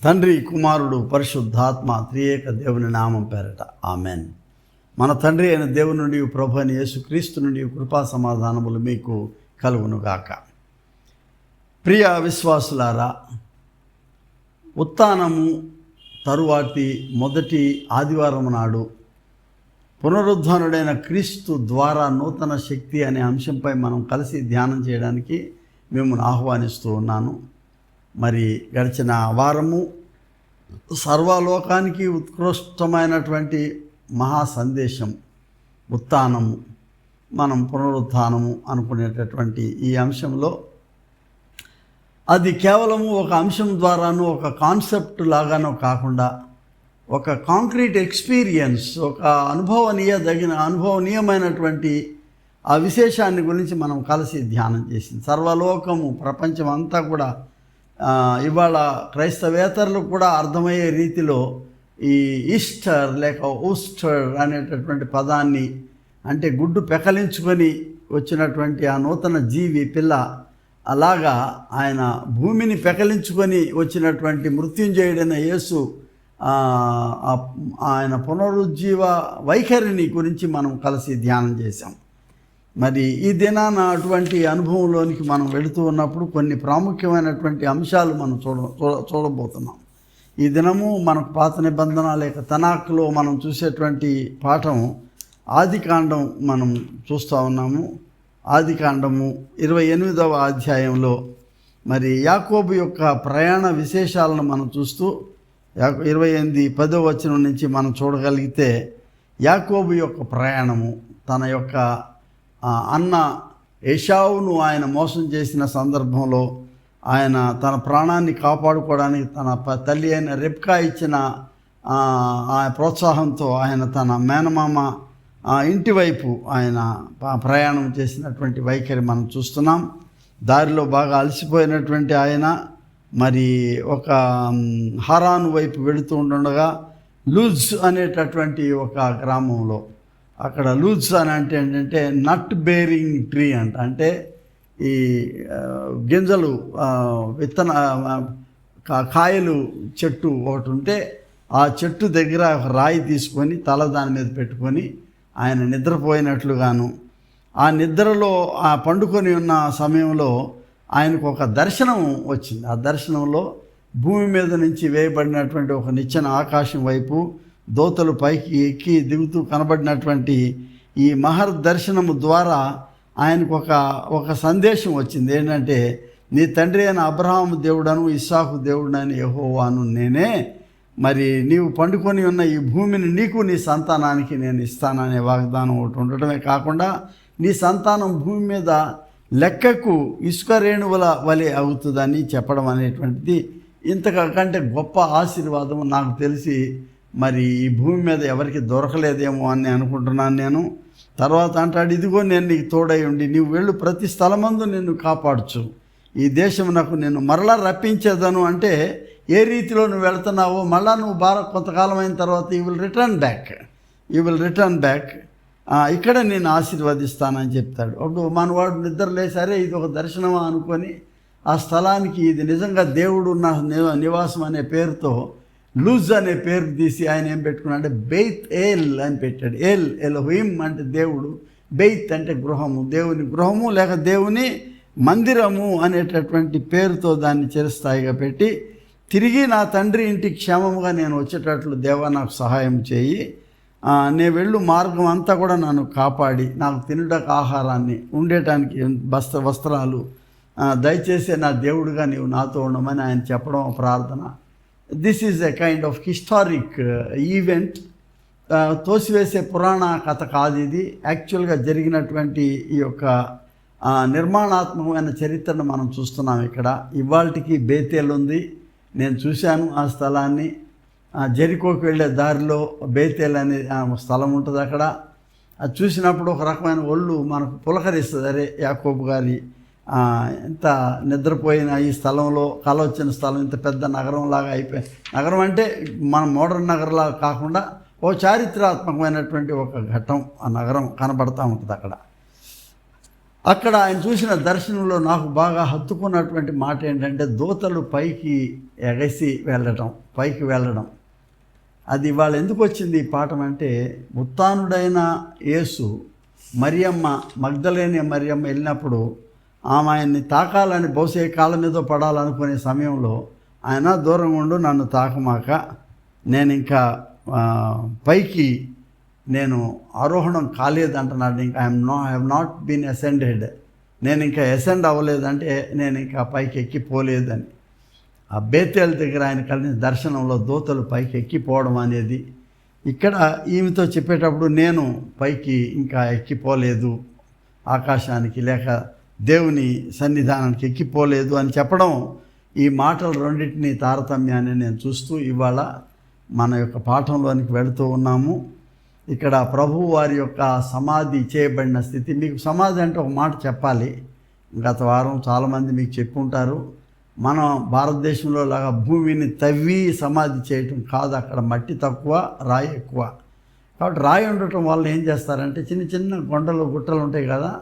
తండ్రి, కుమారుడు, పరిశుద్ధాత్మ త్రియేక దేవుని నామం పేరట ఆమెన్. మన తండ్రి అయిన దేవుని నుండి, ప్రభు అయిన యేసుక్రీస్తు నుండి కృపా సమాధానములు మీకు కలుగునుగాక. ప్రియ విశ్వాసులారా, ఉత్థానము తరువాతి మొదటి ఆదివారం నాడు పునరుద్ధానుడైన క్రీస్తు ద్వారా నూతన శక్తి అనే అంశంపై మనం కలిసి ధ్యానం చేయడానికి మిమ్మల్ని ఆహ్వానిస్తూ ఉన్నాను. మరి గడిచిన వారము సర్వలోకానికి ఉత్కృష్టమైనటువంటి మహా సందేశం ఉత్థానము, మనం పునరుత్థానము అనుకునేటటువంటి ఈ అంశంలో అది కేవలము ఒక అంశం ద్వారానో ఒక కాన్సెప్ట్ లాగానో కాకుండా ఒక కాంక్రీట్ ఎక్స్పీరియన్స్, ఒక అనుభవనీయమైనటువంటి ఆ విశేషాన్ని గురించి మనం కలిసి ధ్యానం చేసింది. సర్వలోకము, ప్రపంచం అంతా కూడా ఇవాళ క్రైస్తవేతరులు కూడా అర్థమయ్యే రీతిలో ఈ ఈస్టర్ లేక ఊస్టర్ అనేటటువంటి పదాన్ని, అంటే గుడ్డు పెకలించుకొని వచ్చినటువంటి ఆ నూతన జీవి పిల్ల, అలాగా ఆయన భూమిని పెకలించుకొని వచ్చినటువంటి మృత్యుంజయుడైన యేసు ఆయన పునరుజ్జీవ వైఖరిని గురించి మనం కలిసి ధ్యానం చేశాం. మరి ఈ దినాన అటువంటి అనుభవంలోనికి మనం వెళుతూ ఉన్నప్పుడు కొన్ని ప్రాముఖ్యమైనటువంటి అంశాలు మనం చూడబోతున్నాం. ఈ దినము మనకు పాత నిబంధన లేక తనాక్లో మనం చూసేటువంటి పాఠం ఆదికాండం మనం చూస్తూ ఉన్నాము. ఆదికాండము 28వ అధ్యాయంలో మరి యాకోబు యొక్క ప్రయాణ విశేషాలను మనం చూస్తూ 28:10 వచనం నుంచి మనం చూడగలిగితే, యాకోబు యొక్క ప్రయాణము, తన యొక్క అన్న ఏశావును ఆయన మోసం చేసిన సందర్భంలో ఆయన తన ప్రాణాన్ని కాపాడుకోవడానికి తన తల్లి అయిన రెబ్కా ఇచ్చిన ఆ ప్రోత్సాహంతో ఆయన తన మేనమామ ఇంటి వైపు ఆయన ప్రయాణం చేసినటువంటి వైఖరి మనం చూస్తున్నాం. దారిలో బాగా అలసిపోయినటువంటి ఆయన మరి ఒక హారాను వైపు వెళుతూ ఉండగా లూజ్ అనేటటువంటి ఒక గ్రామంలో, అక్కడ లూజ్ అని అంటే ఏంటంటే నట్ బేరింగ్ ట్రీ అంటే ఈ గింజలు విత్తన కాయలు చెట్టు ఒకటి ఉంటే ఆ చెట్టు దగ్గర ఒక రాయి తీసుకొని తల దాని మీద పెట్టుకొని ఆయన నిద్రపోయినట్లుగాను, ఆ నిద్రలో ఆ పండుకొని ఉన్న సమయంలో ఆయనకు ఒక దర్శనం వచ్చింది. ఆ దర్శనంలో భూమి మీద నుంచి వేయబడినటువంటి ఒక నిచ్చెన ఆకాశం వైపు దోతలు పైకి ఎక్కి దిగుతూ కనబడినటువంటి ఈ మహర్దర్శనము ద్వారా ఆయనకు ఒక సందేశం వచ్చింది. ఏంటంటే, నీ తండ్రి అయిన అబ్రహాము దేవుడను ఇస్సాకు దేవుడని యెహోవాను నేనే, మరి నీవు పండుకొని ఉన్న ఈ భూమిని నీకు నీ సంతానానికి నేను ఇస్తాననే వాగ్దానం ఒకటి ఉండటమే కాకుండా, నీ సంతానం భూమి మీద లెక్కకు ఇసుక రేణువుల వలె అవుతుందని చెప్పడం అనేటువంటిది ఇంతకంటే గొప్ప ఆశీర్వాదం నాకు తెలిసి మరి ఈ భూమి మీద ఎవరికి దొరకలేదేమో అని అనుకుంటున్నాను నేను. తర్వాత అంటాడు, ఇదిగో నేను నీకు తోడై ఉండి నీవు వెళ్ళు, ప్రతి స్థలమందు నిన్ను కాపాడుచు, ఈ దేశం నాకు నేను మరలా రప్పించేదను. అంటే ఏ రీతిలో నువ్వు వెళ్తున్నావో మళ్ళా నువ్వు కొంతకాలం అయిన తర్వాత యూ విల్ రిటర్న్ బ్యాక్, ఇక్కడ నేను ఆశీర్వదిస్తానని చెప్తాడు. అప్పుడు మనవాడు నిద్ర లేసారే ఇది ఒక దర్శనమా అనుకొని ఆ స్థలానికి ఇది నిజంగా దేవుడు ఉన్న నివాసం అనే పేరుతో లూజ్ అనే పేరు తీసి ఆయన ఏం పెట్టుకున్నాడు అంటే బెయిత్ ఏల్ అని పెట్టాడు. ఎలోహిం అంటే దేవుడు, బెయిత్ అంటే గృహము, దేవుని గృహము లేక దేవుని మందిరము అనేటటువంటి పేరుతో దాన్ని చిరస్థాయిగా పెట్టి, తిరిగి నా తండ్రి ఇంటికి క్షేమముగా నేను వచ్చేటట్లు దేవా నాకు సహాయం చేయి, నేను వెళ్ళు మార్గం అంతా కూడా నన్ను కాపాడి నాకు తినడానికి ఆహారాన్ని, ఉండటానికి వస్త్రాలు దయచేసి నా దేవుడిగా నీవు నాతో ఉండమని ఆయన చెప్పడం ప్రార్థన. This is a kind of historic event. తోసివేసే పురాణ కథ కాదు ఇది. యాక్చువల్గా జరిగినటువంటి ఈ యొక్క నిర్మాణాత్మకమైన చరిత్రను మనం చూస్తున్నాం ఇక్కడ. ఇవాళకి బేతేల్ ఉంది, నేను చూశాను ఆ స్థలాన్ని. జెరికోకి వెళ్ళే దారిలో బేతేల్ అనే స్థలం ఉంటుంది. అక్కడ అది చూసినప్పుడు ఒక రకమైన ఒళ్ళు మనకు పులకరిస్తుంది. అరే, యాకోబు గారి ఎంత నిద్రపోయిన ఈ స్థలంలో కల వచ్చిన స్థలం ఇంత పెద్ద నగరంలాగా అయిపోయింది. నగరం అంటే మన మోడర్న్ నగరంలాగా కాకుండా ఓ చారిత్రాత్మకమైనటువంటి ఒక ఘట్టం ఆ నగరం కనబడతా ఉంటుంది అక్కడ. అక్కడ ఆయన చూసిన దర్శనంలో నాకు బాగా హత్తుకున్నటువంటి మాట ఏంటంటే దూతలు పైకి ఎగసి పైకి వెళ్ళడం. అది ఇవాళ ఎందుకు వచ్చింది ఈ పాఠం అంటే, ఉత్థానుడైన యేసు మరియమ్మ మగ్దలేని మరియమ్మ వెళ్ళినప్పుడు ఆమె ఆయన్ని తాకాలని బహుశా కాళ్ళ మీద పడాలనుకునే సమయంలో ఆయన దూరంగా ఉండు, నన్ను తాకమాక, నేను ఇంకా పైకి నేను ఆరోహణం కాలేదంటున్నాడు. ఇంకా I have not been ascended, నేను ఇంకా అసెండ్ అవ్వలేదంటే నేను ఇంకా పైకి ఎక్కిపోలేదని. ఆ బేతేల్ దగ్గర ఆయన కలిగిన దర్శనంలో దూతలు పైకి ఎక్కిపోవడం అనేది ఇక్కడ ఈమెతో చెప్పేటప్పుడు నేను పైకి ఇంకా ఎక్కిపోలేదు ఆకాశానికి, లేక దేవుని సన్నిధానానికి ఎక్కిపోలేదు అని చెప్పడం, ఈ మాటలు రెండింటినీ తారతమ్యాన్ని నేను చూస్తూ ఇవాళ మన యొక్క పాఠంలోనికి వెళుతూ ఉన్నాము. ఇక్కడ ప్రభువు వారి యొక్క సమాధి చేయబడిన స్థితి. మీకు సమాధి అంటే ఒక మాట చెప్పాలి, గత వారం చాలామంది మీకు చెప్పి ఉంటారు. మనం భారతదేశంలో లాగా భూమిని తవ్వి సమాధి చేయటం కాదు, అక్కడ మట్టి తక్కువ, రాయి ఎక్కువ. కాబట్టి రాయి ఉండటం వల్ల ఏం చేస్తారంటే చిన్న చిన్న కొండలు గుట్టలు ఉంటాయి కదా,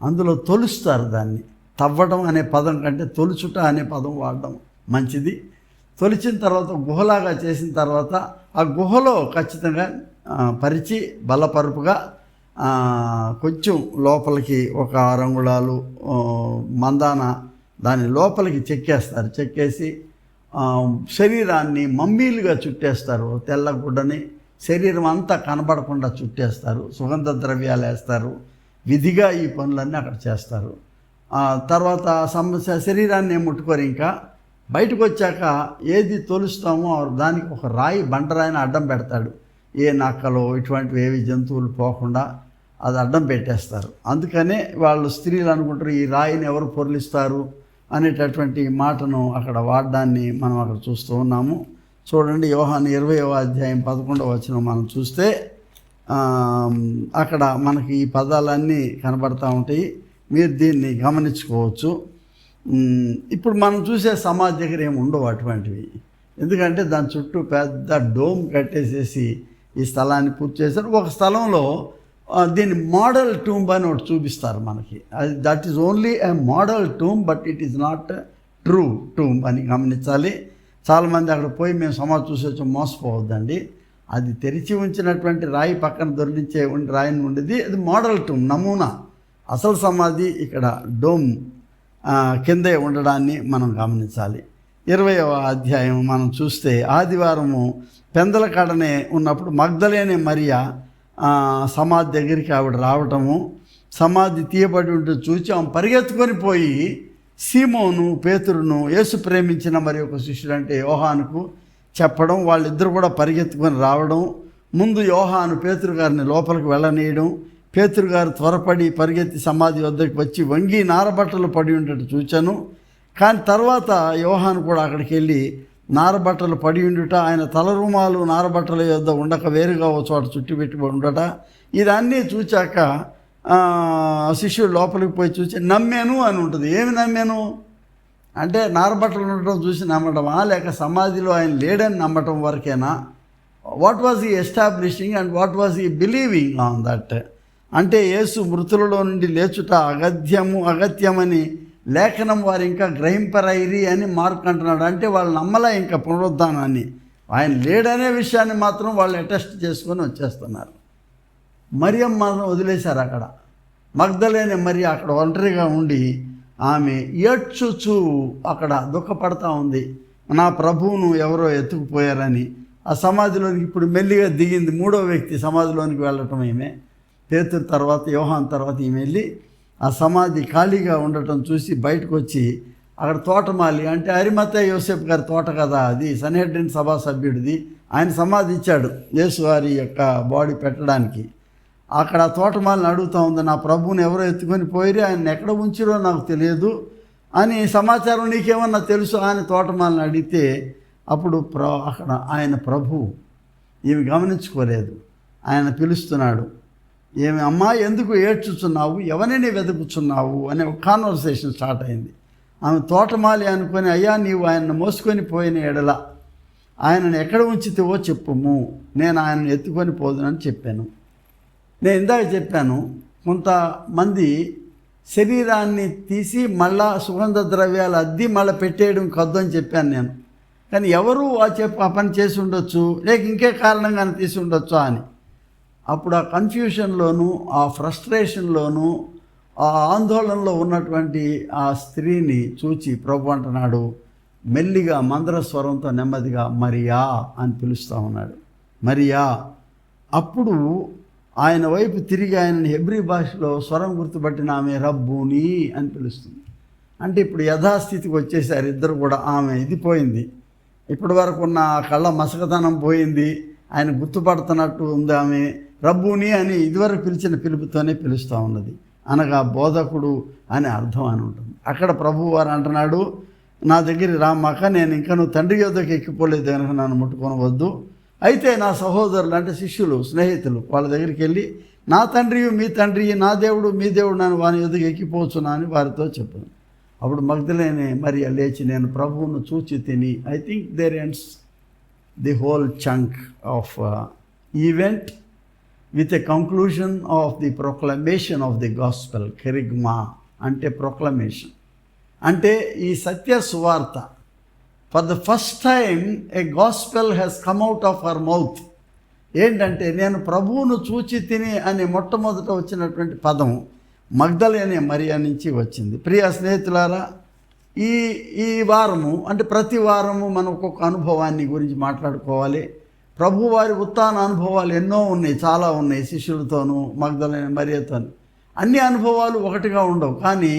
అందులో తొలుస్తారు. దాన్ని తవ్వడం అనే పదం కంటే తొలుచుట అనే పదం వాడడం మంచిది. తొలిచిన తర్వాత గుహలాగా చేసిన తర్వాత ఆ గుహలో ఖచ్చితంగా పరిచి బలపరుపుగా కొంచెం లోపలికి ఒక 6 అంగుళాలు మందాన దాని లోపలికి చెక్కేసి శరీరాన్ని మమ్మీలుగా చుట్టేస్తారు. తెల్ల గుడ్డని శరీరం అంతా కనబడకుండా చుట్టేస్తారు, సుగంధ ద్రవ్యాలు వేస్తారు. విధిగా ఈ పనులన్నీ అక్కడ చేస్తారు. తర్వాత శరీరాన్ని ముట్టుకొని ఇంకా బయటకు వచ్చాక ఏది తొలుస్తామో దానికి ఒక రాయి, బండరాయిని అడ్డం పెడతాడు. ఏ నక్కలో ఇటువంటివి ఏవి జంతువులు పోకుండా అది అడ్డం పెట్టేస్తారు. అందుకనే వాళ్ళు స్త్రీలు అనుకుంటారు ఈ రాయిని ఎవరు పొర్లిస్తారు అనేటటువంటి మాటను అక్కడ వాడడాన్ని మనం అక్కడ చూస్తూ ఉన్నాము. చూడండి, యోహాను 20వ అధ్యాయం 11వ వచనం మనం చూస్తే అక్కడ మనకి ఈ పదాలన్నీ కనబడతా ఉంటాయి. మీరు దీన్ని గమనించుకోవచ్చు. ఇప్పుడు మనం చూసే సమాధి దగ్గర ఏమి ఉండవు అటువంటివి, ఎందుకంటే దాని చుట్టూ పెద్ద డోమ్ కట్టేసేసి ఈ స్థలాన్ని పూర్తి చేశారు. ఒక స్థలంలో దీన్ని మోడల్ టూంబ్ అని ఒకటి చూపిస్తారు మనకి. అది that is only A model tomb, but it is not true tomb అని గమనించాలి. చాలామంది అక్కడ పోయి మేము సమాధి చూసి వచ్చి మోసపోవద్దండి. అది తెరిచి ఉంచినటువంటి రాయి పక్కన దొరికించే రాయిని ఉండేది, అది మోడల్ టూంబ్, నమూనా. అసలు సమాధి ఇక్కడ డోమ్ కిందే ఉండడాన్ని మనం గమనించాలి. 20వ అధ్యాయం మనం చూస్తే ఆదివారము పెందలకాడనే ఉన్నప్పుడు మగ్దలేనే మరియా సమాధి దగ్గరికి ఆవిడ రావటము, సమాధి తీయబడి ఉంటే చూచి ఆమె పరిగెత్తుకొని పోయి సీమోను పేతురును యేసు ప్రేమించిన మరి ఒక శిష్యుడు అంటే యోహానుకు చెప్పడం, వాళ్ళిద్దరు కూడా పరిగెత్తుకొని రావడం. ముందు యోహాను పేతురు గారిని లోపలికి వెళ్ళనీయడం, పేతురు గారు త్వరపడి పరిగెత్తి సమాధి వద్దకు వచ్చి వంగి నారబట్టలు పడి ఉండేట్టు చూచాను. కానీ తర్వాత యోహాను కూడా అక్కడికి వెళ్ళి నారబట్టలు పడి ఉండుట, ఆయన తల రుమాలు నారబట్టల యొద్ద ఉండక వేరుగా ఒక చోట చుట్టిపెట్టి ఉండట, ఇదన్నీ చూచాక శిష్యుడు లోపలికి పోయి చూసి నమ్మాను అని ఉంటుంది. ఏమి నమ్మాను అంటే నారబట్టలు ఉండటం చూసి నమ్మటమా, లేక సమాధిలో ఆయన లేడని నమ్మటం వరకేనా? వాట్ వాజ్ ఈ ఎస్టాబ్లిషింగ్ అండ్ వాట్ వాజ్ ఈ బిలీవింగ్ ఆన్ దట్? అంటే యేసు మృతులలో నుండి లేచుట అగత్యమని లేఖనం వారు ఇంకా గ్రహింపరైరి అని మార్క్ అంటున్నాడు. అంటే వాళ్ళు నమ్మలే ఇంకా పునరుద్ధానాన్ని, ఆయన లేడనే విషయాన్ని మాత్రం వాళ్ళు అటెస్ట్ చేసుకొని వచ్చేస్తున్నారు. మరియమ్మ వదిలేశారు అక్కడ. మగ్దలేనే మరి అక్కడ ఒంటరిగా ఉండి ఆమె ఏడ్చుచూ అక్కడ దుఃఖపడతా ఉంది, నా ప్రభువును ఎవరో ఎత్తుకుపోయారని. ఆ సమాధిలోనికి ఇప్పుడు మెల్లిగా దిగింది, 3వ వ్యక్తి సమాధిలోనికి వెళ్ళటం ఈమె. పేతురు తర్వాత యోహాన్ తర్వాత ఈమె వెళ్ళి ఆ సమాధి ఖాళీగా ఉండటం చూసి బయటకు వచ్చి అక్కడ తోటమాలి, అంటే అరిమత్తయి యోసేపు గారి తోట కదా అది, సన్హెడ్రిన్ సభా సభ్యుడిది, ఆయన సమాధి ఇచ్చాడు యేసు వారి యొక్క బాడీ పెట్టడానికి. అక్కడ తోటమాలిని అడుగుతూ ఉంది, నా ప్రభువుని ఎవరో ఎత్తుకొని పోయి ఆయన ఎక్కడ ఉంచిరో నాకు తెలియదు అని సమాచారం నీకేమన్నా తెలుసు అని తోటమాలిని అడిగితే అప్పుడు అక్కడ ఆయన ప్రభువు ఈమె గమనించుకోలేదు, ఆయన పిలుస్తున్నాడు. ఏమి అమ్మా ఎందుకు ఏడ్చుచున్నావు, ఎవరిని వెతుకుచున్నావు అనే ఒక కాన్వర్సేషన్ స్టార్ట్ అయింది. ఆమె తోటమాలి అనుకొని, అయ్యా నీవు ఆయన్ని మోసుకొని పోయిన ఎడల ఆయనను ఎక్కడ ఉంచితేవో చెప్పుము, నేను ఆయనను ఎత్తుకొని పోదునని చెప్పాను. నేను ఇందాక చెప్పాను, కొంతమంది శరీరాన్ని తీసి మళ్ళా సుగంధ ద్రవ్యాలు అద్ది మళ్ళీ పెట్టేయడం కద్దు అని చెప్పాను నేను. కానీ ఎవరు ఆ పని చేసి ఉండొచ్చు, లేక ఇంకే కారణంగానే తీసి ఉండొచ్చా అని. అప్పుడు ఆ కన్ఫ్యూషన్లోనూ, ఆ ఫ్రస్ట్రేషన్లోనూ, ఆ ఆందోళనలో ఉన్నటువంటి ఆ స్త్రీని చూచి ప్రభు అంటున్నాడు, మెల్లిగా మందర స్వరంతో నెమ్మదిగా మరియా అని పిలుస్తూ ఉన్నాడు. మరియా. అప్పుడు ఆయన వైపు తిరిగి ఆయనని హెబ్రీ భాషలో స్వరం గుర్తుపట్టిన ఆమె రబ్బూని అని పిలుస్తుంది. అంటే ఇప్పుడు యథాస్థితికి వచ్చేసారు ఇద్దరు కూడా. ఆమె ఇది పోయింది, ఇప్పటి వరకు ఉన్న కళ్ళ మసకతనం పోయింది, ఆయన గుర్తుపడుతున్నట్టు ఉంది. ఆమె రబ్బూని అని ఇదివరకు పిలిచిన పిలుపుతోనే పిలుస్తూ ఉన్నది, అనగా బోధకుడు అనే అర్థం అని ఉంటుంది. అక్కడ ప్రభువు వారు అంటున్నాడు, నా దగ్గరికి రామాక, నేను ఇంకా నువ్వు తండ్రి యొద్దకు ఎక్కిపోలేదు కనుక నన్ను ముట్టుకొనవద్దు. అయితే నా సహోదరులు అంటే శిష్యులు, స్నేహితులు, వాళ్ళ దగ్గరికి వెళ్ళి నా తండ్రి మీ తండ్రి, నా దేవుడు మీ దేవుడు నన్ను వాని యొద్దకు ఎక్కిపోవచ్చునా అని వారితో చెప్పాను. అప్పుడు మగ్దలేనే మరియ లేచి నేను ప్రభువును చూచి తిని. I think there ends the whole chunk of event with a conclusion of the proclamation of the gospel. Kerygma అంటే ప్రొక్లమేషన్, అంటే ఈ సత్య సువార్త. For the first time a gospel has come out of her mouth. ఏంటంటే నేను ప్రభువును చూచి తిని అనే మొట్టమొదట వచ్చినటువంటి పదం మగ్దలేనే మరియా నుంచి వచ్చింది. ప్రియ స్నేహితులారా, ఈ వారము అంటే ప్రతి వారము మనం ఒక్కొక్క అనుభవాన్ని గురించి మాట్లాడుకోవాలి. ప్రభువారి ఉత్థాన అనుభవాలు ఎన్నో ఉన్నాయి, చాలా ఉన్నాయి. శిష్యులతోనూ మగ్దలేనే మరియతోనూ అన్ని అనుభవాలు ఒకటిగా ఉండవు, కానీ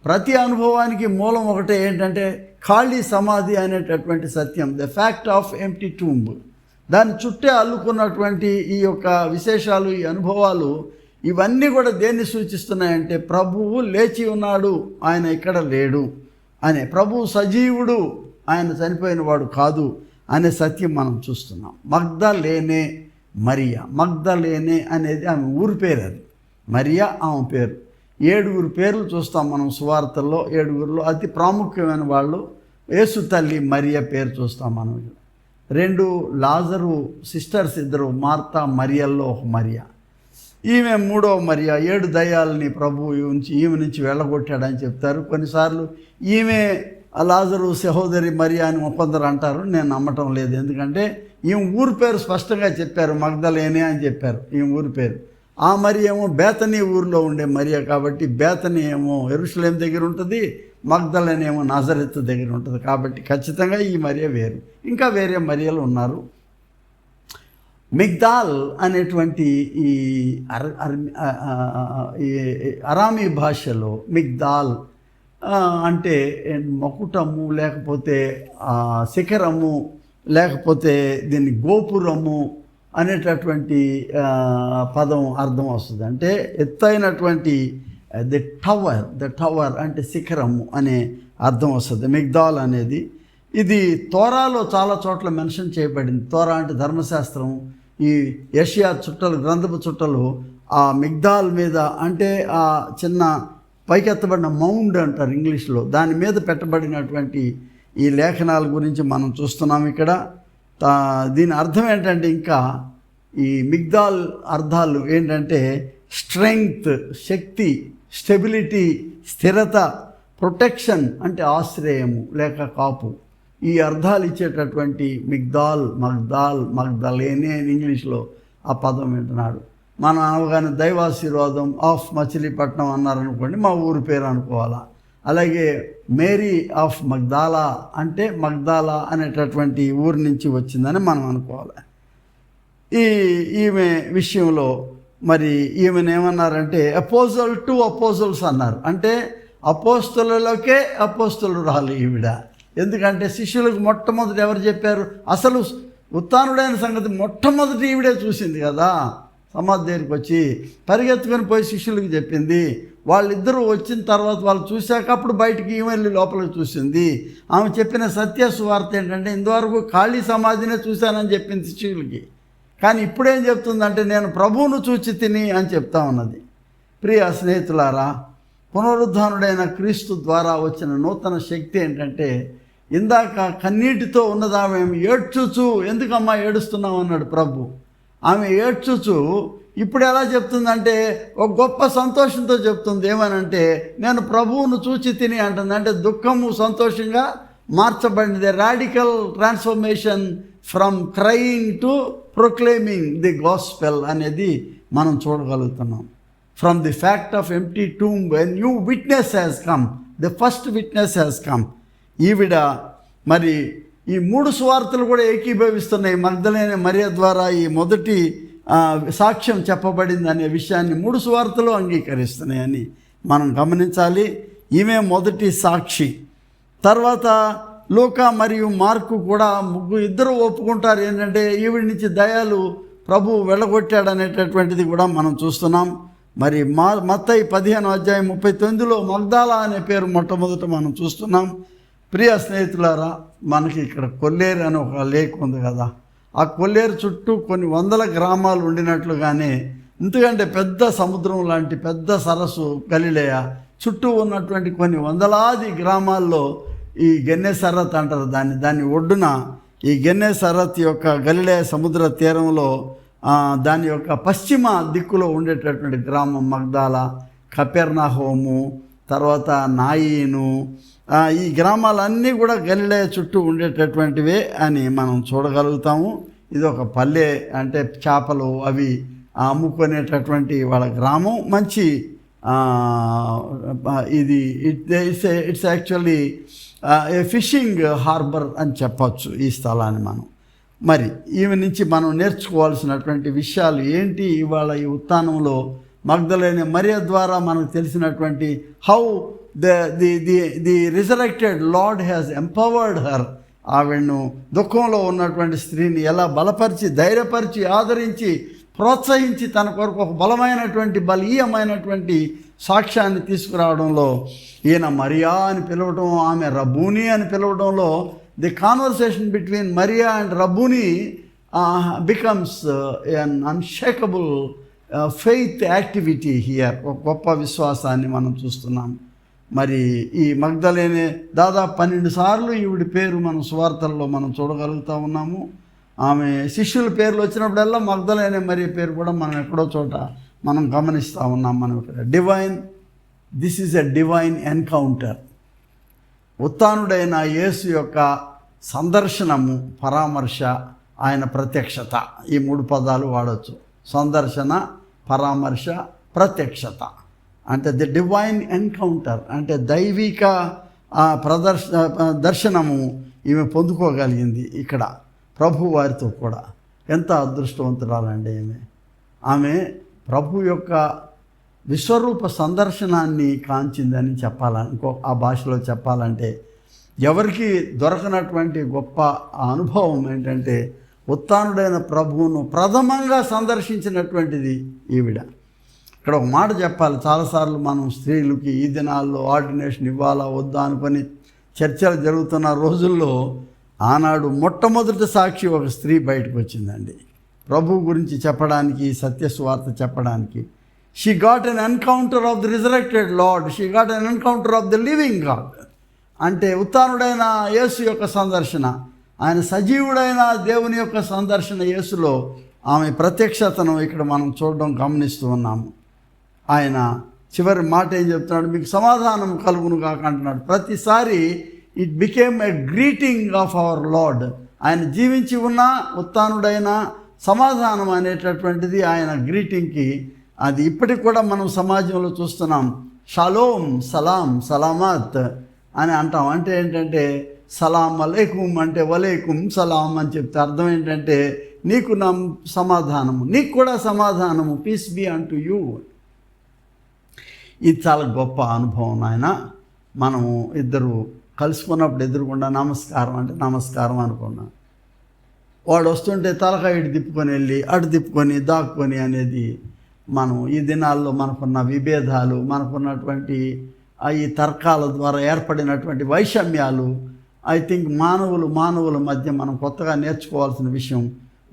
ప్రతి అనుభవానికి మూలం ఒకటే. ఏంటంటే ఖాళీ సమాధి అనేటటువంటి సత్యం, the fact of empty tomb. దాని చుట్టే అల్లుకున్నటువంటి ఈ యొక్క విశేషాలు, ఈ అనుభవాలు, ఇవన్నీ కూడా దేన్ని సూచిస్తున్నాయంటే ప్రభువు లేచి ఉన్నాడు, ఆయన ఇక్కడ లేడు అనే, ప్రభువు సజీవుడు, ఆయన చనిపోయిన వాడు కాదు అనే సత్యం మనం చూస్తున్నాం. మగ్దలేనే మరియా. మగ్దలేనే అనేది ఆమె ఊరి పేరు, అది మరియా ఆమె పేరు. 7 పేర్లు చూస్తాం మనం సువార్తల్లో. 7 అతి ప్రాముఖ్యమైన వాళ్ళు. యేసు తల్లి మరియా పేరు చూస్తాం మనం. 2 లాజరు సిస్టర్స్, 2 మార్తా మరియల్లో ఒక మరియా. ఈమె 3వ మరియా. 7 దయ్యాలని ప్రభువు ఈమె నుంచి వెళ్ళగొట్టాడని చెప్తారు. కొన్నిసార్లు ఈమె లాజరు సహోదరి మరియా అని కొందరు అంటారు. నేను నమ్మటం లేదు, ఎందుకంటే ఈమె ఊరి పేరు స్పష్టంగా చెప్పారు, మగ్దలేనే అని చెప్పారు ఈమె ఊరి పేరు. ఆ మరి ఏమో బేతనీ ఊరిలో ఉండే మరియా కాబట్టి బేతనీ ఏమో యెరూషలేం దగ్గర ఉంటుంది, మగ్దలేనే ఏమో నజరెత్ దగ్గర ఉంటుంది. కాబట్టి ఖచ్చితంగా ఈ మరియా వేరు. ఇంకా వేరే మరియలు ఉన్నారు. మిగ్దాల్ అనేటువంటి ఈ అరామీ భాషలో మిగ్దాల్ అంటే మకుటము, లేకపోతే శిఖరము, లేకపోతే దీన్ని గోపురము అనేటటువంటి పదం అర్థం వస్తుంది. అంటే ఎత్తైనటువంటి ద టవర్ అంటే శిఖరము అనే అర్థం వస్తుంది మిగ్దాల్ అనేది. ఇది తోరాలో చాలా చోట్ల మెన్షన్ చేయబడింది. తోరా అంటే ధర్మశాస్త్రం. ఈ యెషయా చుట్టలు, గ్రంథపు చుట్టలు ఆ మిగ్దాల్ మీద, అంటే ఆ చిన్న పైకెత్తబడిన మౌండ్ అంటారు ఇంగ్లీష్లో, దాని మీద పెట్టబడినటువంటి ఈ లేఖనాల గురించి మనం చూస్తున్నాం ఇక్కడ. దీని అర్థం ఏంటంటే, ఇంకా ఈ మిగ్దాల్ అర్థాలు ఏంటంటే స్ట్రెంగ్త్, శక్తి, స్టెబిలిటీ, స్థిరత, ప్రొటెక్షన్ అంటే ఆశ్రయము లేక కాపు, ఈ అర్థాలు ఇచ్చేటటువంటి మిగ్దాల్, మగ్దలేనే అని ఇంగ్లీష్లో ఆ పదం వింటున్నాడు. మనం అనగానే దైవాశీర్వాదం ఆఫ్ మచిలీపట్నం అన్నారనుకోండి, మా ఊరి పేరు అనుకోవాలా. అలాగే మేరీ ఆఫ్ మగ్దాలా అంటే మగ్దాలా అనేటటువంటి ఊరి నుంచి వచ్చిందని మనం అనుకోవాలి. ఈమె విషయంలో మరి ఈమెను ఏమన్నారంటే అపోజల్ టు అపోజల్స్ అన్నారు. అంటే అపోస్తులలోకే అపోస్తులురాలు ఈవిడ. ఎందుకంటే శిష్యులకు మొట్టమొదటి ఎవరు చెప్పారు? అసలు ఉత్థానుడైన సంగతి మొట్టమొదటి ఈవిడే చూసింది కదా. సమాధి దగ్గరికి వచ్చి పరిగెత్తుకొని పోయి శిష్యులకు చెప్పింది. వాళ్ళిద్దరూ వచ్చిన తర్వాత వాళ్ళు చూశాక అప్పుడు బయటికి ఈమె వెళ్ళి లోపలికి చూసింది. ఆమె చెప్పిన సత్య సువార్త ఏంటంటే, ఇంతవరకు ఖాళీ సమాధినే చూశానని చెప్పింది శిష్యులకి. కానీ ఇప్పుడేం చెప్తుందంటే, నేను ప్రభువును చూచి తిని అని చెప్తా ఉన్నది. ప్రియ స్నేహితులారా, పునరుద్ధానుడైన క్రీస్తు ద్వారా వచ్చిన నూతన శక్తి ఏంటంటే, ఇందాక కన్నీటితో ఉన్నదామె ఏడ్చుచు, ఎందుకమ్మా ఏడుస్తున్నావు అన్నాడు ప్రభు. ఆమె ఏడ్చుచు ఇప్పుడు ఎలా చెప్తుందంటే ఒక గొప్ప సంతోషంతో చెప్తుంది. ఏమనంటే నేను ప్రభువును చూచి తిని అంటుంది. అంటే దుఃఖము సంతోషంగా మార్చబడింది. Radical transformation from crying to proclaiming the gospel అనేది మనం చూడగలుగుతున్నాం. From the fact of empty tomb a new witness has come, the first witness has come. ఈవిడ మరి ఈ 3 సువార్తలు కూడా ఏకీభవిస్తున్నాయి. మగ్దలేనే మరియ ద్వారా ఈ మొదటి సాక్ష్యం చెప్పబడింది అనే విషయాన్ని 3 సువార్తలు అంగీకరిస్తున్నాయని మనం గమనించాలి. ఈమె మొదటి సాక్షి. తర్వాత లూకా మరియు మార్కు కూడా ఇద్దరు ఒప్పుకుంటారు ఏంటంటే ఈవిడ నుంచి దయాలు ప్రభు వెళ్ళగొట్టాడనేటటువంటిది కూడా మనం చూస్తున్నాం. మరి మత్తయి 15:39 మగ్దాలా అనే పేరు మొట్టమొదట మనం చూస్తున్నాం. ప్రియ స్నేహితులారా, మనకి ఇక్కడ కొల్లేరు అని ఒక లేక్ ఉంది కదా, ఆ కొల్లేరు చుట్టూ కొన్ని వందల గ్రామాలు ఉండినట్లుగానే, ఎందుకంటే పెద్ద సముద్రం లాంటి పెద్ద సరస్సు గలిలయ చుట్టూ ఉన్నటువంటి కొన్ని వందలాది గ్రామాల్లో ఈ గెన్నెసరత్ అంటారు దాన్ని ఒడ్డున ఈ గెన్నెసరత్ యొక్క గలిలయ సముద్ర తీరంలో దాని యొక్క పశ్చిమ దిక్కులో ఉండేటటువంటి గ్రామం మగ్దాలా, కపెర్నహూము, తర్వాత నాయీను, ఈ గ్రామాలన్నీ కూడా గలిలయ చుట్టూ ఉండేటటువంటివే అని మనం చూడగలుగుతాము. ఇది ఒక పల్లె, అంటే చేపలు అవి అమ్ముకునేటటువంటి వాళ్ళ గ్రామం. మంచి ఇది it's actually A fishing harbour అని చెప్పచ్చు ఈ స్థలాన్ని మనం. మరి ఈమె నుంచి మనం నేర్చుకోవాల్సినటువంటి విషయాలు ఏంటి ఇవాళ ఈ ఉత్థానంలో మగ్దలేనే మరియ ద్వారా మనకు తెలిసినటువంటి how the resurrected lord has empowered her. ఆవిడను దుఃఖంలో ఉన్నటువంటి స్త్రీని ఎలా బలపరిచి, ధైర్యపరిచి, ఆదరించి, ప్రోత్సహించి తన కొరకు ఒక బలీయమైనటువంటి సాక్ష్యాన్ని తీసుకురావడంలో ఈయన మరియా అని పిలవడం, ఆమె రబ్బూని అని పిలవడంలో the conversation between Maria and Rabboni becomes an unshakable faith activity here. ఒక గొప్ప విశ్వాసాన్ని మనం చూస్తున్నాం. మరి ఈ మగ్దలేనే దాదాపు 12 సార్లు ఈవిడి పేరు మనం సువార్తల్లో మనం చూడగలుగుతూ ఉన్నాము. ఆమె శిష్యుల పేర్లు వచ్చినప్పుడల్లా మగ్దలేనే మరి పేరు కూడా మనం ఎక్కడో చోట మనం గమనిస్తూ ఉన్నాం. మనం ఇక్కడ this is a divine encounter. ఉత్థానుడైన యేసు యొక్క సందర్శనము, పరామర్శ, ఆయన ప్రత్యక్షత, ఈ 3 పదాలు వాడచ్చు. సందర్శన, పరామర్శ, ప్రత్యక్షత. అంటే ది డివైన్ ఎన్కౌంటర్, అంటే దైవిక దర్శనము ఈమె పొందుకోగలిగింది ఇక్కడ ప్రభు వారితో కూడా. ఎంత అదృష్టవంతురాలండి ఆమె ప్రభు యొక్క విశ్వరూప సందర్శనాన్ని కాంచిందని చెప్పాలనుకో. ఆ భాషలో చెప్పాలంటే ఎవరికి దొరకనటువంటి గొప్ప అనుభవం ఏంటంటే ఉత్థానుడైన ప్రభువును ప్రథమంగా సందర్శించినటువంటిది ఈవిడ. ఇక్కడ ఒక మాట చెప్పాలి. చాలాసార్లు మనం స్త్రీలకి ఈ దినాల్లో ఆర్డినేషన్ ఇవ్వాలా వద్దా అనుకొని చర్చలు జరుగుతున్న రోజుల్లో ఆనాడు మొట్టమొదటి సాక్షి ఒక స్త్రీ బయటకు వచ్చిందండి ప్రభు గురించి చెప్పడానికి, సత్యస్వార్త చెప్పడానికి. She got N encounter of the resurrected lord, she got N encounter of the living God. అంటే ఉత్థానుడైన యేసు యొక్క సందర్శన, ఆయన సజీవుడైన దేవుని యొక్క సందర్శన యేసులో ఆమె ప్రత్యక్షతను ఇక్కడ మనం చూడడం గమనిస్తూ ఉన్నాము. ఆయన చివరి మాట ఏం చెప్తున్నాడు? మీకు సమాధానం కలుగును కాక అంటున్నాడు. ప్రతిసారి it became a greeting of our lord. ఆయన జీవించి ఉన్న ఉత్థానుడైన సమాధానం అనేటటువంటిది ఆయన గ్రీటింగ్కి, అది ఇప్పటికి కూడా మనం సమాజంలో చూస్తున్నాం. షాలోమ్, సలాం, సలామత్ అని అంటాం. అంటే ఏంటంటే సలాం అలైకుం అంటే వలైకుం సలాం అని చెప్తే అర్థం ఏంటంటే నీకు నా సమాధానము, నీకు కూడా సమాధానము, పీస్ బీ అంటూ యూ. ఇది చాలా గొప్ప అనుభవం. ఆయన మనము ఇద్దరు కలుసుకున్నప్పుడు ఎదురుకుండా నమస్కారం అంటే నమస్కారం అనుకున్నా, వాడు వస్తుంటే తలకాయ ఇటు తిప్పుకొని వెళ్ళి అటు తిప్పుకొని దాక్కొని అనేది మనం ఈ దినాల్లో మనకున్న విభేదాలు, మనకున్నటువంటి ఈ తర్కాల ద్వారా ఏర్పడినటువంటి వైషమ్యాలు, ఐ థింక్ మానవుల మధ్య మనం కొత్తగా నేర్చుకోవాల్సిన విషయం,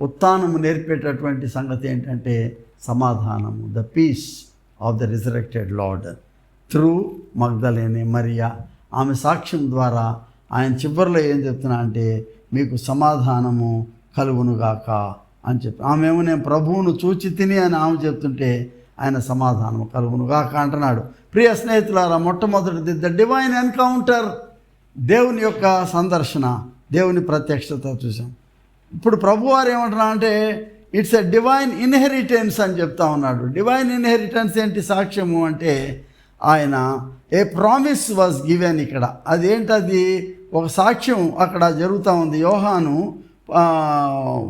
ఉత్థానము నేర్పేటటువంటి సంగతి ఏంటంటే సమాధానము, the peace of the resurrected lord through Magdalene Maria. ఆమె సాక్ష్యం ద్వారా ఆయన చివరిలో ఏం చెప్తున్నా అంటే మీకు సమాధానము కలుగునుగాక అని చెప్పి ఆమెమో నేను ప్రభువును చూచి తిని అని ఆమె చెప్తుంటే ఆయన సమాధానం కలుగునుగాక అంటున్నాడు. ప్రియ స్నేహితులారా, మొట్టమొదటిది ద డివైన్ ఎన్కౌంటర్, దేవుని యొక్క సందర్శన, దేవుని ప్రత్యక్షత చూసాం. ఇప్పుడు ప్రభువారు ఏమంటున్నా అంటే ఇట్స్ ఎ డివైన్ ఇన్హెరిటెన్స్ అని చెప్తా ఉన్నాడు. డివైన్ ఇన్హెరిటెన్స్ ఏంటి? సాక్ష్యము అంటే ఆయన ఏ ప్రామిస్ వాజ్ గివెన్. ఇక్కడ అదేంటది? ఒక సాక్ష్యం అక్కడ జరుగుతూ ఉంది. యోహాను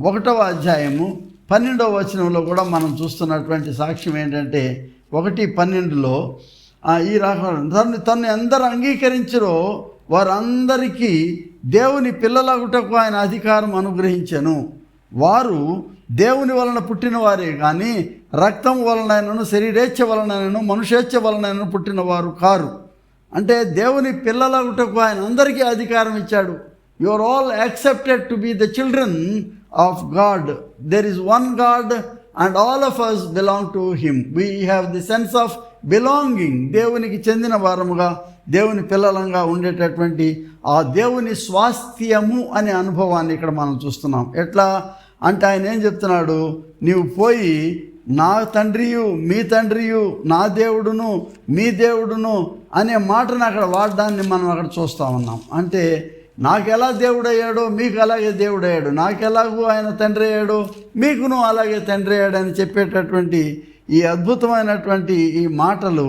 1వ అధ్యాయము 12వ వచనంలో కూడా మనం చూస్తున్నటువంటి సాక్ష్యం ఏంటంటే 1:12లో ఈ రకం తను ఎందరు అంగీకరించరో వారందరికీ దేవుని పిల్లలగుటకు ఆయన అధికారం అనుగ్రహించెను. వారు దేవుని వలన పుట్టిన వారే కానీ రక్తం వలనైనను శరీరేచ్ఛ వలనైనను మనుషేచ్ఛ వలనైనను పుట్టిన వారు కారు. అంటే దేవుని పిల్లలగుటకు ఆయన అందరికీ అధికారం ఇచ్చాడు. You are all accepted to be the children of God. There is one God and all of us belong to him. We have the sense of belonging. దేవునికి చెందిన వారముగా, దేవుని పిల్లలంగా ఉండేటటువంటి ఆ దేవుని స్వాస్థ్యము అనే అనుభవాన్ని ఇక్కడ మనం చూస్తున్నాం. ఎట్లా అంటే ఆయన ఏం చెప్తున్నాడు? నీవు పోయి నా తండ్రియు మీ తండ్రియు, నా దేవుడును మీ దేవుడును అనే మాటను అక్కడ వాడడాన్ని మనం అక్కడ చూస్తూ ఉన్నాం. అంటే నాకు ఎలా దేవుడు అయ్యాడో మీకు అలాగే దేవుడు అయ్యాడు, నాకు ఎలాగూ ఆయన తండ్రి అయ్యాడో మీకును అలాగే తండ్రి అయ్యాడు అని చెప్పేటటువంటి ఈ అద్భుతమైనటువంటి ఈ మాటలు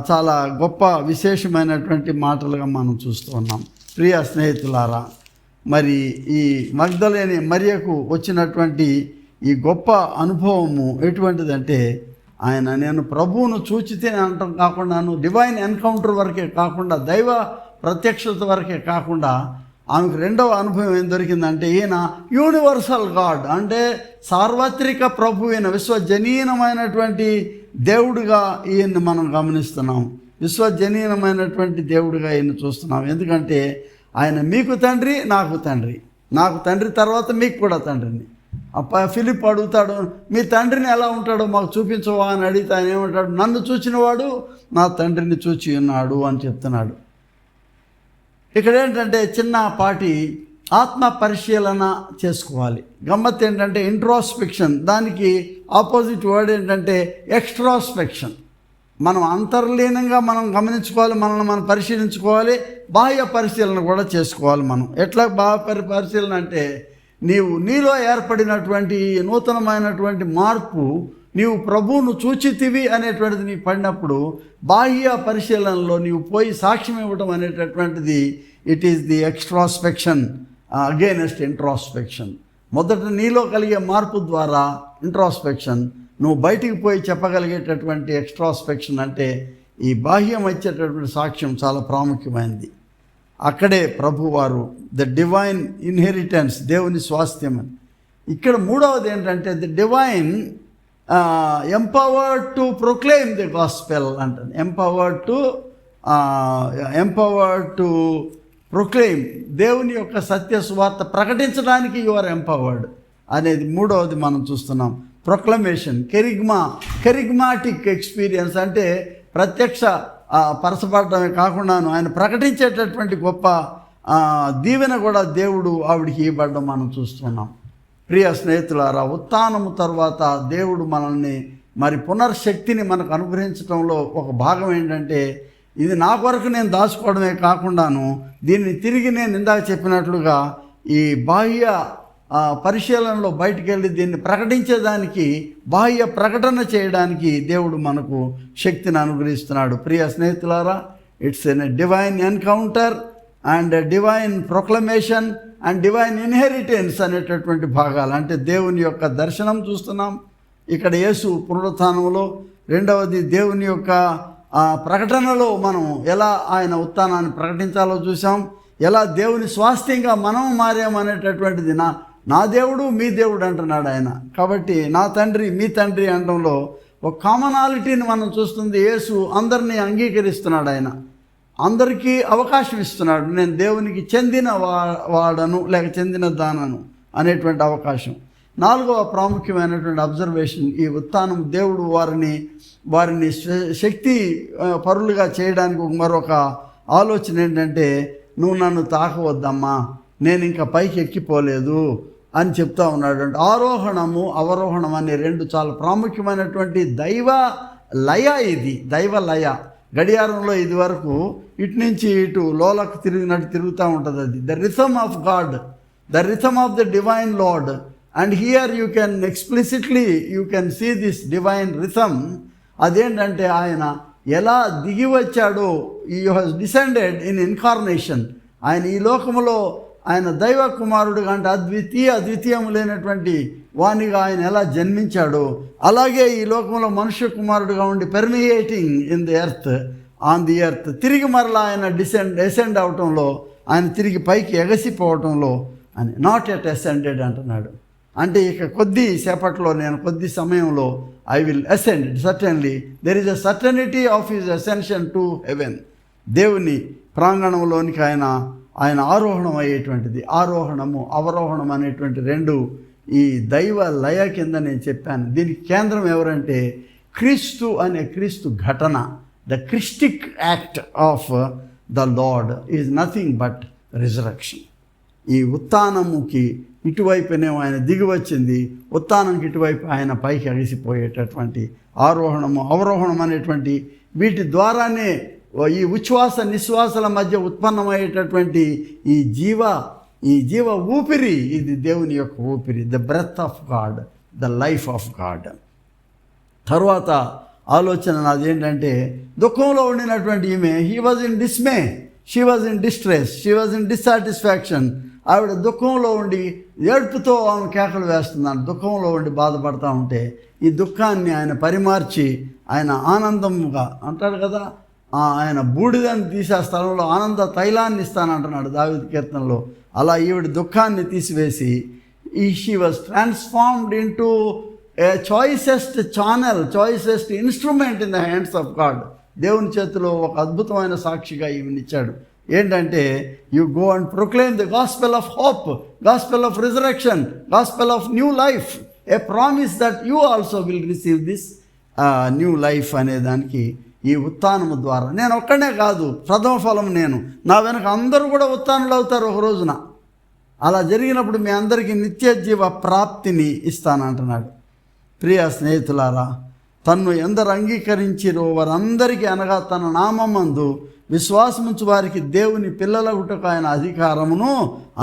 చాలా గొప్ప విశేషమైనటువంటి మాటలుగా మనం చూస్తూ ఉన్నాం. ప్రియ స్నేహితులారా, మరి ఈ మగ్దలేని మరియకు వచ్చినటువంటి ఈ గొప్ప అనుభవము ఎటువంటిదంటే నేను ప్రభువును చూచితే అనటం కాకుండాను, డివైన్ ఎన్కౌంటర్ వరకే కాకుండా, దైవ ప్రత్యక్షత వరకే కాకుండా ఆమెకు రెండవ అనుభవం ఏం దొరికిందంటే ఈయన యూనివర్సల్ గాడ్, అంటే సార్వత్రిక ప్రభు అయిన విశ్వజనీనమైనటువంటి దేవుడిగా ఈయన్ని మనం గమనిస్తున్నాం. విశ్వజనీనమైనటువంటి దేవుడిగా ఈయన చూస్తున్నాం. ఎందుకంటే ఆయన మీకు తండ్రి, నాకు తండ్రి, నాకు తండ్రి తర్వాత మీకు కూడా తండ్రిని. ఫిలిప్ అడుగుతాడు, మీ తండ్రిని ఎలా ఉంటాడో మాకు చూపించవా అని అడిగితే ఆయన ఏమంటాడు? నన్ను చూచినవాడు నా తండ్రిని చూచి ఉన్నాడు అని చెప్తున్నాడు. ఇక్కడ ఏంటంటే చిన్నపాటి ఆత్మ పరిశీలన చేసుకోవాలి. గమ్మత్ ఏంటంటే ఇంట్రోస్పెక్షన్, దానికి ఆపోజిట్ వర్డ్ ఏంటంటే ఎక్స్ట్రాస్పెక్షన్. మనం అంతర్లీనంగా మనం గమనించుకోవాలి, మనల్ని మనం పరిశీలించుకోవాలి, బాహ్య పరిశీలన కూడా చేసుకోవాలి. మనం ఎట్లా బాహ్య పరిశీలన అంటే నీలో ఏర్పడినటువంటి నూతనమైనటువంటి మార్పు, నీవు ప్రభువును చూచితివి అనేటువంటిది నీకు పడినప్పుడు బాహ్య పరిశీలనలో నీవు పోయి సాక్ష్యం ఇవ్వడం అనేటటువంటిది it is the extraspection against introspection. మొదట నీలో కలిగే మార్పు ద్వారా ఇంట్రాస్పెక్షన్, నువ్వు బయటికి పోయి చెప్పగలిగేటటువంటి ఎక్స్ట్రాస్పెక్షన్ అంటే ఈ బాహ్యం వచ్చేటటువంటి సాక్ష్యం చాలా ప్రాముఖ్యమైనది. అక్కడే ప్రభువారు ద డివైన్ ఇన్హెరిటెన్స్, దేవుని స్వాస్థ్యం అని. ఇక్కడ మూడవది ఏంటంటే the divine empowered to proclaim the gospel అంటారు. ఎంపవర్డ్ టు ప్రొక్లెయిమ్, దేవుని యొక్క సత్య సువార్త ప్రకటించడానికి యు ఆర్ ఎంపవర్డ్ అనేది మూడవది మనం చూస్తున్నాం. ప్రొక్లమేషన్, కెరిగ్మాటిక్ ఎక్స్పీరియన్స్, అంటే ప్రత్యక్ష పరచబడటమే కాకుండాను ఆయన ప్రకటించేటటువంటి గొప్ప దీవెన కూడా దేవుడు ఆవిడికి ఇవ్వబడడం మనం చూస్తున్నాం. ప్రియ స్నేహితులారా, ఉత్థానము తర్వాత దేవుడు మనల్ని మరి పునర్శక్తిని మనకు అనుగ్రహించడంలో ఒక భాగం ఏంటంటే ఇది నా కొరకు నేను దాచుకోవడమే కాకుండాను దీన్ని తిరిగి నేను ఇందాక చెప్పినట్లుగా ఈ బాహ్య పరిశీలనలో బయటికి వెళ్ళి దీన్ని ప్రకటించేదానికి, బాహ్య ప్రకటన చేయడానికి దేవుడు మనకు శక్తిని అనుగ్రహిస్తున్నాడు. ప్రియ స్నేహితులారా, it's an divine encounter and divine proclamation and divine inheritance అనేటటువంటి భాగాలు. అంటే దేవుని యొక్క దర్శనం చూస్తున్నాం ఇక్కడ యేసు పునరుత్థానంలో. రెండవది దేవుని యొక్క ప్రకటనలో మనం ఎలా ఆయన ఉత్థానాన్ని ప్రకటించాలో చూసాం. ఎలా దేవుని స్వాస్థ్యంగా మనం మారామనేటటువంటిది నా దేవుడు మీ దేవుడు అంటున్నాడు ఆయన. కాబట్టి నా తండ్రి మీ తండ్రి అనడంలో ఒక కామనాలిటీని మనం చూస్తుంది. యేసు అందరినీ అంగీకరిస్తున్నాడు, ఆయన అందరికీ అవకాశం ఇస్తున్నాడు. నేను దేవునికి చెందిన వాడను లేక చెందిన దానను అనేటువంటి అవకాశం. నాలుగవ ప్రాముఖ్యమైనటువంటి అబ్జర్వేషన్, ఈ ఉత్థానం దేవుడు వారిని శక్తి పరులుగా చేయడానికి మరొక ఆలోచన ఏంటంటే, నువ్వు నన్ను తాకవద్దమ్మా, నేను ఇంకా పైకి ఎక్కిపోలేదు, అని చెప్తా ఉన్నాడు. అంటే ఆరోహణము అవరోహణం అనే రెండు చాలా ప్రాముఖ్యమైనటువంటి దైవ లయ. ఇది దైవ లయ. గడియారంలో ఇది వరకు ఇటు నుంచి ఇటు లోలకు తిరిగినట్టు తిరుగుతూ ఉంటుంది. అది the rhythm of God, the rhythm of the divine Lord. And here you can explicitly you can see this divine rhythm. అదేంటంటే ఆయన ఎలా దిగి వచ్చాడో, ఈ హస్ డిసెండెడ్ ఇన్ ఇన్కార్నేషన్. ఆయన ఈ లోకములో ఆయన దైవ కుమారుడుగా, అంటే అద్వితీయం లేనటువంటి వానిగా ఆయన ఎలా జన్మించాడో, అలాగే ఈ లోకంలో మనుష్య కుమారుడుగా ఉండి permeating in the earth, on the earth, తిరిగి మరలా ఆయన ఎసెండ్ అవటంలో, ఆయన తిరిగి పైకి ఎగసిపోవటంలో, అని నాట్ ఎట్ అసెండెడ్ అంటున్నాడు. అంటే ఇక కొద్ది సేపట్లో, కొద్ది సమయంలో I will ascend. Certainly there is a certainty of his ascension to heaven. దేవుని ప్రాంగణంలోనికి ఆయన ఆరోహణం అయ్యేటువంటిది. ఆరోహణము అవరోహణం అనేటువంటి రెండు ఈ దైవ లయ కింద నేను చెప్పాను. దీనికి కేంద్రం ఎవరంటే క్రీస్తు అనే క్రీస్తు ఘటన. The Christic act of the lord is nothing but resurrection. ఈ ఉత్థానముకి ఇటువైపునేమో ఆయన దిగి వచ్చింది, ఉత్థానంకి ఇటువైపు ఆయన పైకి అగిసిపోయేటటువంటి ఆరోహణము అవరోహణం అనేటువంటి వీటి ద్వారానే ఈ ఉచ్ఛ్వాస నిశ్వాసల మధ్య ఉత్పన్నమయ్యేటటువంటి ఈ జీవ ఊపిరి, ఇది దేవుని యొక్క ఊపిరి. The breath of God, the life of God. తర్వాత ఆలోచన నాదేంటంటే, దుఃఖంలో ఉండినటువంటి ఈమె, he was in dismay, she was in distress, she was in dissatisfaction. ఆవిడ దుఃఖంలో ఉండి ఏడుపుతో ఆమె కేకలు వేస్తున్నాడు. దుఃఖంలో ఉండి బాధపడతా ఉంటే ఈ దుఃఖాన్ని ఆయన పరిమార్చి ఆయన ఆనందముగా అంటాడు కదా, ఆయన బూడిదని తీసే స్థలంలో ఆనంద తైలాన్ని ఇస్తానంటున్నాడు దావీదు కీర్తనలో. అలా ఈవిడ దుఃఖాన్ని తీసివేసి she was transformed into a choicest channel, choicest instrument in the hands of God. దేవుని చేతిలో ఒక అద్భుతమైన సాక్షిగా ఈమెనిచ్చాడు. ఏంటంటే, you go and proclaim the gospel of hope, gospel of resurrection, gospel of new life, a promise that you also will receive this new life అనే దానికి ఈ ఉత్థానము ద్వారా. నేను ఒక్కడే కాదు ప్రథమ ఫలం, నా వెనక అందరూ కూడా ఉత్థానులు అవుతారు ఒక రోజున. అలా జరిగినప్పుడు మీ అందరికీ నిత్య జీవ ప్రాప్తిని ఇస్తానంటున్నాడు. ప్రియ స్నేహితులారా, తన్ను ఎందరు అంగీకరించిరో వారందరికీ, అనగా తన నామమందు విశ్వాసముంచు వారికి దేవుని పిల్లలగుటకు ఆయన అధికారమును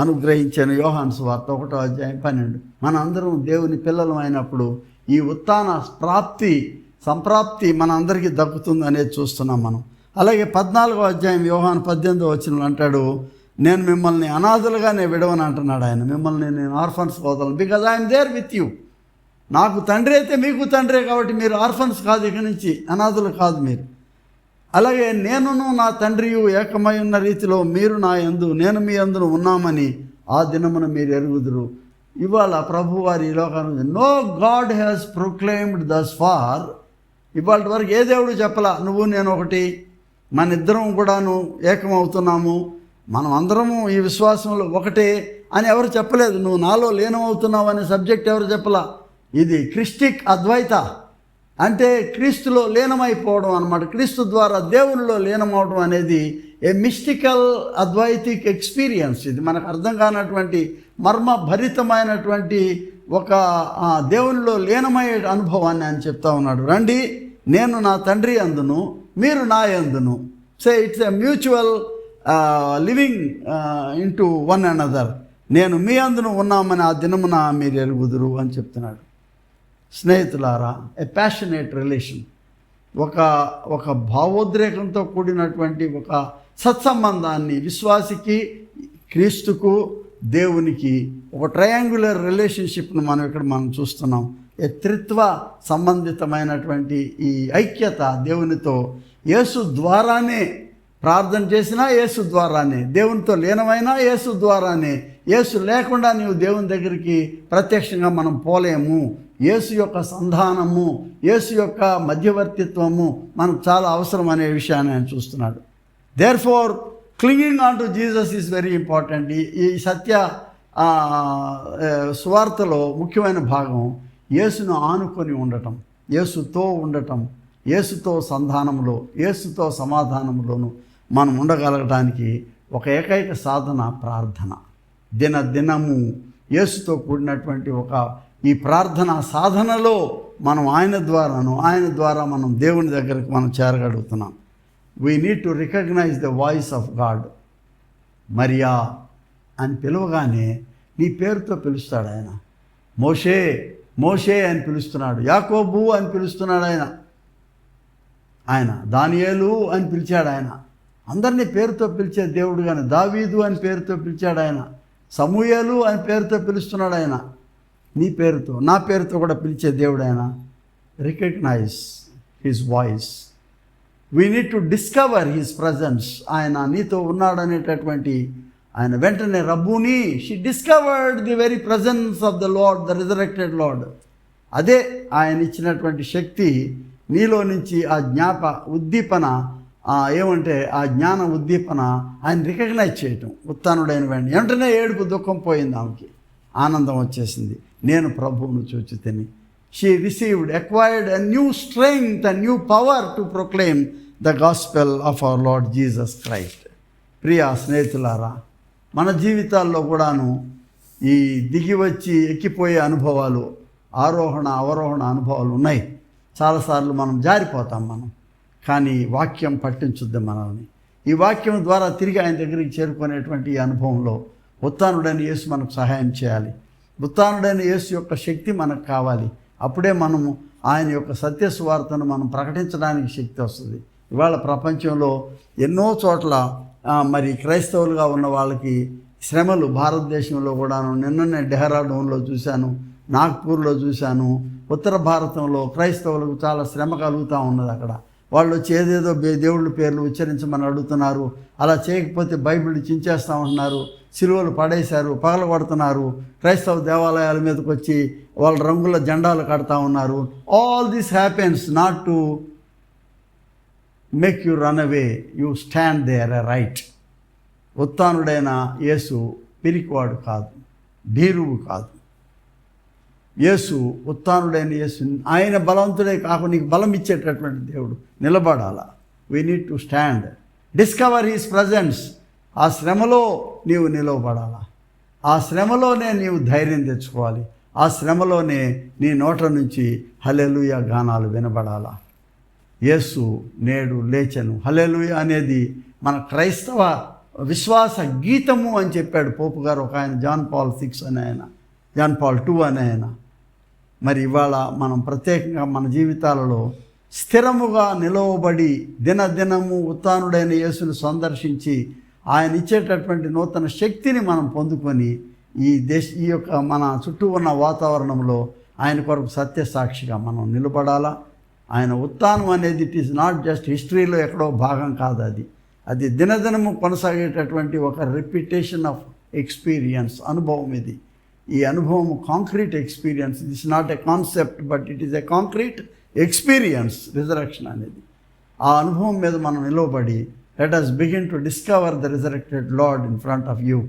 అనుగ్రహించాను. యోహాను సువార్త 1:12. మన అందరం దేవుని పిల్లలం అయినప్పుడు ఈ ఉత్థాన సంప్రాప్తి మన అందరికీ దక్కుతుంది అనేది చూస్తున్నాం మనం. అలాగే 14వ అధ్యాయం యోహాను 18వ వచనంలో అంటాడు, నేను మిమ్మల్ని అనాథలుగానే విడవని అంటున్నాడు ఆయన. మిమ్మల్ని నేను ఆర్ఫన్స్ వదలను, because I'm there with you. నాకు తండ్రి అయితే మీకు తండ్రే, కాబట్టి మీరు ఆర్ఫన్స్ కాదు, ఇక నుంచి అనాథులు కాదు మీరు. అలాగే నేనును నా తండ్రియు ఏకమై ఉన్న రీతిలో మీరు నా యందు నేను మీ యందును ఉన్నామని ఆ దినమున మీరు ఎరుగుదురు. ఇవాళ ప్రభువారి ఈ లోకాన్ని no God has proclaimed thus far. ఇవాళ వరకు ఏ దేవుడు చెప్పలా నువ్వు నేను ఒకటి, మన ఇద్దరం కూడాను ఏకమవుతున్నాము, మనం అందరము ఈ విశ్వాసంలో ఒకటే అని ఎవరు చెప్పలేదు. నువ్వు నాలో లీనమవుతున్నావు అనే సబ్జెక్ట్ ఎవరు చెప్పలా. ఇది క్రిస్టిక్ అద్వైత, అంటే క్రీస్తులో లీనమైపోవడం అన్నమాట. క్రీస్తు ద్వారా దేవునిలో లీనమవడం అనేది ఏ మిస్టికల్ అద్వైతిక్ ఎక్స్పీరియన్స్. ఇది మనకు అర్థం కానటువంటి మర్మభరితమైనటువంటి ఒక దేవునిలో లీనమయ్యే అనుభవాన్ని ఆయన చెప్తా ఉన్నాడు. రండి, నేను నా తండ్రి అందును మీరు నా యందును. Say it's a mutual living into one another. నేను మీ అందును ఉన్నామని ఆ దినమున మీరు ఎరుగుదురు అని చెప్తున్నాడు. స్నేహితులారా, ఏ ప్యాషనేట్ రిలేషన్, ఒక భావోద్రేకంతో కూడినటువంటి ఒక సత్సంబంధాన్ని విశ్వాసికి, క్రీస్తుకు, దేవునికి ఒక ట్రయాంగులర్ రిలేషన్షిప్ను మనం చూస్తున్నాం. ఏ త్రిత్వ సంబంధితమైనటువంటి ఈ ఐక్యత దేవునితో యేసు ద్వారానే ప్రార్థన చేసినా యేసు ద్వారానే, దేవునితో లీనమైనా యేసు ద్వారానే. యేసు లేకుండా నీవు దేవుని దగ్గరికి ప్రత్యక్షంగా మనం పోలేము. యేసు యొక్క సంధానము, యేసు యొక్క మధ్యవర్తిత్వము మనకు చాలా అవసరం అనే విషయాన్ని ఆయన చూస్తున్నాడు. Therefore clinging on to Jesus is very important. ఈ సత్య సువార్తలో ముఖ్యమైన భాగం యేసును ఆనుకొని ఉండటం, యేసుతో ఉండటం, యేసుతో సంధానంలో, యేసుతో సమాధానంలోను మనం ఉండగలగడానికి ఒక ఏకైక సాధన ప్రార్థన. దినము యేసుతో కూడినటువంటి ఈ ప్రార్థన సాధనలో మనం ఆయన ద్వారా మనం దేవుని దగ్గరికి మనం చేరగలుగుతున్నాం. We need to recognize the voice of God. Maria అని పిలవగానే నీ పేరుతో పిలుస్తాడు ఆయన. మోషే మోషే అని పిలుస్తున్నాడు, యాకోబు అని పిలుస్తున్నాడు ఆయన దానియేలు అని పిలిచాడు ఆయన. అందరినీ పేరుతో పిలిచే దేవుడు. కానీ దావీదు అని పేరుతో పిలిచాడు ఆయన, సమూయేలు అని పేరుతో పిలుస్తున్నాడు ఆయన. నీ పేరుతో నా పేరుతో కూడా పిలిచే దేవుడు ఆయన. Recognize his voice. We need to discover his presence. ఆయన నీతో ఉన్నాడనేటటువంటి ఆయన వెంటనే Rabboni, she discovered the very presence of the lord, the resurrected lord. అదే ఆయన ఇచ్చినటువంటి శక్తి నీలో నుంచి ఆ ఉద్దీపన, ఆ జ్ఞాన ఉద్దీపన ఆయన రికగ్నైజ్ చేయటం. ఉత్థానుడైన వెంటనే ఏడుపు దుఃఖం పోయింది, ఆమెకి ఆనందం వచ్చేసింది. నేను ప్రభువును చూచితిని. She received, acquired a new strength and new power to proclaim the gospel of our lord Jesus Christ. ప్రియా స్నేహితులారా, మన జీవితాల్లో కూడాను ఈ దిగి వచ్చి ఎక్కిపోయే అనుభవాలు, ఆరోహణ అవరోహణ అనుభవాలు ఉన్నాయి. చాలాసార్లు మనం జారిపోతాం కానీ వాక్యం పట్టించుద్ది మనల్ని. ఈ వాక్యం ద్వారా తిరిగి ఆయన దగ్గరికి చేరుకునేటువంటి ఈ అనుభవంలో ఉత్థానుడైన యేసు మనకు సహాయం చేయాలి. ఉత్థానుడైన యేసు యొక్క శక్తి మనకు కావాలి. అప్పుడే మనము ఆయన యొక్క సత్య సువార్తను మనం ప్రకటించడానికి శక్తి వస్తుంది. ఇవాళ ప్రపంచంలో ఎన్నో చోట్ల మరి క్రైస్తవులుగా ఉన్న వాళ్ళకి శ్రమలు, భారతదేశంలో కూడాను. నిన్ననే డెహ్రాడూన్లో చూశాను, నాగ్పూర్లో చూశాను. ఉత్తర భారతంలో క్రైస్తవులకు చాలా శ్రమ కలుగుతూ ఉన్నది. అక్కడ వాళ్ళు వచ్చి ఏదేదో దేవుళ్ళ పేర్లు ఉచ్చరించమని అడుగుతున్నారు. అలా చేయకపోతే బైబిల్ చించేస్తామంటున్నారు, సిలువలు పడేశారు, పగలగొడుతున్నారు, క్రైస్తవ దేవాలయాల మీదకి వచ్చి వాళ్ళ రంగుల జెండాలు కడతా ఉన్నారు. All this happens not to make you run away, you stand there upright. ఉత్థానుడైన యేసు పిరికివాడు కాదు, భీరువు కాదు. యేసు, ఉత్థానుడైన యేసు ఆయన బలవంతుడే కాకుండా నీకు బలం ఇచ్చేటటువంటి దేవుడు. నిలబడాలా. We need to stand, discover his presence. ఆ శ్రమలో నీవు నిలవబడాలా. ఆ శ్రమలోనే నీవు ధైర్యం తెచ్చుకోవాలి. ఆ శ్రమలోనే నీ నోట నుంచి హల్లెలూయా గానాలు వినబడాలా. యేసు నేడు లేచెను. హల్లెలూయా అనేది మన క్రైస్తవ విశ్వాస గీతము అని చెప్పాడు పోపు గారు ఒక ఆయన, జాన్ పాల్ II అని ఆయన. మరి ఇవాళ మనం ప్రత్యేకంగా మన జీవితాలలో స్థిరముగా నిలవబడి దినదినము ఉత్థానుడైన యేసును సందర్శించి ఆయన ఇచ్చేటటువంటి నూతన శక్తిని మనం పొందుకొని ఈ యొక్క మన చుట్టూ ఉన్న వాతావరణంలో ఆయన కొరకు సత్యసాక్షిగా మనం నిలబడాలా. ఆయన ఉత్థానం అనేది ఇట్ ఈస్ నాట్ జస్ట్ హిస్టరీలో ఎక్కడో భాగం కాదు. అది దినదినము కొనసాగేటటువంటి ఒక రిపిటేషన్ ఆఫ్ ఎక్స్పీరియన్స్, అనుభవం. ఈ అనుభవం concrete experience. It is not a concept but it is a concrete experience. Resurrection అనేది ఆ అనుభవం మీద మనం నిలవబడి let us begin to discover the resurrected Lord in front of you.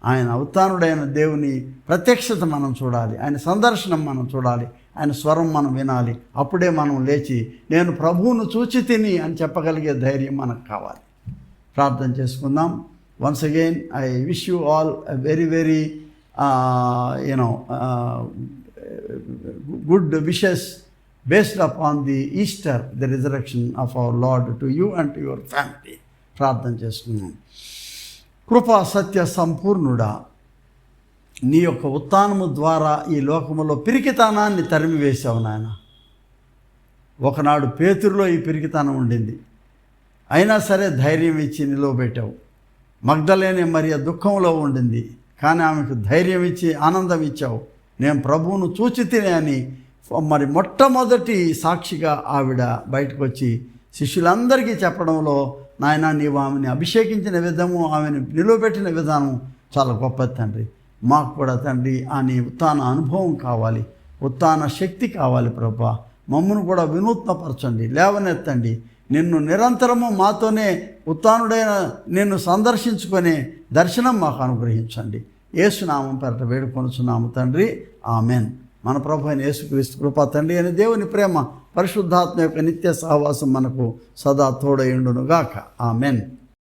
ఆయన ఉత్థానుడైన దేవుని ప్రత్యక్షత మనం చూడాలి, ఆయన సందర్శనం మనం చూడాలి, ఆయన స్వరం మనం వినాలి. అప్పుడే మనం లేచి నేను ప్రభువును చూచి తిని అని చెప్పగలిగే ధైర్యం మనకు కావాలి. ప్రార్థన చేసుకుందాం. Once again I wish you all a very very good wishes based upon the Easter, the resurrection of our Lord, to you and to your family. ప్రార్థన చేసుకున్నాం. కృపా సత్య సంపూర్ణుడా, నీ యొక్క ఉత్థానము ద్వారా ఈ లోకములో పిరికితనాన్ని తరిమివేశావు నాయన. ఒకనాడు పేతురులో ఈ పిరికితనం ఉండింది, అయినా సరే ధైర్యం ఇచ్చి నిలవబెట్టావు. మగ్దలేనే మరియ దుఃఖంలో ఉండింది, కానీ ఆమెకు ధైర్యం ఇచ్చి ఆనందం ఇచ్చావు. నేను ప్రభువును చూచి తినే అని మరి మొట్టమొదటి సాక్షిగా ఆవిడ బయటకు వచ్చి శిష్యులందరికీ చెప్పడంలో నాయన నీవు ఆమెను అభిషేకించిన విధము, ఆమెను నిలవబెట్టిన విధానం చాలా గొప్పది తండ్రి. మాకు కూడా తండ్రి ఆ నీ ఉత్థాన అనుభవం కావాలి, ఉత్థాన శక్తి కావాలి ప్రభా. మమ్మను కూడా వినూత్నపరచండి, లేవనెత్తండి. నిన్ను నిరంతరము మాతోనే ఉత్థానుడైన నిన్ను సందర్శించుకునే దర్శనం మాకు అనుగ్రహించండి. యేసునామం పేరట వేడుకొనుచున్నాము తండ్రి, ఆమెన్. మన ప్రభు అయిన యేసుక్రీస్తు కృపా తండ్రి అని దేవుని ప్రేమ, పరిశుద్ధాత్మ యొక్క నిత్య సహవాసం మనకు సదా తోడయుండునుగాక. ఆమెన్.